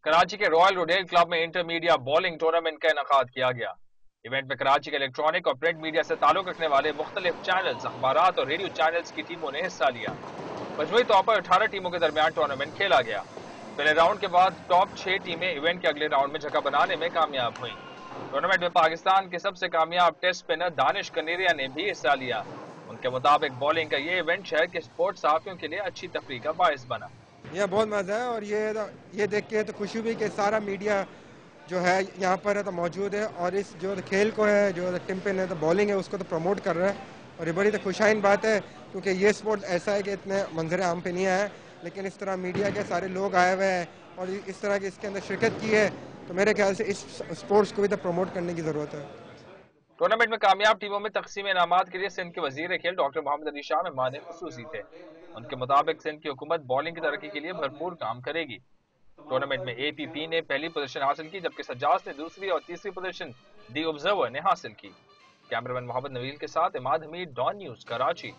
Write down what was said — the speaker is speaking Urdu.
کراچی کے رائل روڈیل کلب میں انٹرمیڈیا بولنگ ٹورنامنٹ کا انعقاد کیا گیا۔ ایونٹ میں کراچی کے الیکٹرانک اور پرنٹ میڈیا سے تعلق رکھنے والے مختلف چینلز، اخبارات اور ریڈیو چینلز کی ٹیموں نے حصہ لیا۔ مجموعی طور پر 18 ٹیموں کے درمیان ٹورنامنٹ کھیلا گیا۔ پہلے راؤنڈ کے بعد ٹاپ 6 ٹیمیں ایونٹ کے اگلے راؤنڈ میں جگہ بنانے میں کامیاب ہوئیں۔ ٹورنامنٹ میں پاکستان کے سب سے کامیاب ٹیسٹ اسپنر دانش کنیریا نے بھی حصہ لیا۔ ان کے مطابق بولنگ کا یہ ایونٹ شہر کے اسپورٹس صحافیوں کے لیے اچھی تفریح کا باعث بنا۔ یہ بہت مزہ ہے اور یہ دیکھ کے تو خوشی ہوئی کہ سارا میڈیا جو ہے یہاں پر ہے تو موجود ہے اور اس جو کھیل کو ہے جو ٹیم پہ ہے تو بالنگ ہے اس کو تو پروموٹ کر رہا ہے اور یہ بڑی تو خوشائن بات ہے کیونکہ یہ اسپورٹ ایسا ہے کہ اتنے منظر عام پہ نہیں آیا لیکن اس طرح میڈیا کے سارے لوگ آئے ہوئے ہیں اور اس طرح کی اس کے اندر شرکت کی ہے تو میرے خیال سے اس اسپورٹس کو بھی تو پروموٹ کرنے کی ضرورت ہے۔ ٹورنامنٹ میں کامیاب ٹیموں میں تقسیم انعامات کے لیے سندھ کے وزیر کھیل ڈاکٹر محمد علی شاہ مہمان خصوصی تھے۔ ان کے مطابق سندھ کی حکومت بولنگ کی ترقی کے لیے بھرپور کام کرے گی۔ ٹورنامنٹ میں اے پی پی نے پہلی پوزیشن حاصل کی جبکہ سجاس نے دوسری اور تیسری پوزیشن دی آبزرور نے حاصل کی۔ کیمرمین محمد نویل کے ساتھ اماد حمید، ڈان نیوز، کراچی۔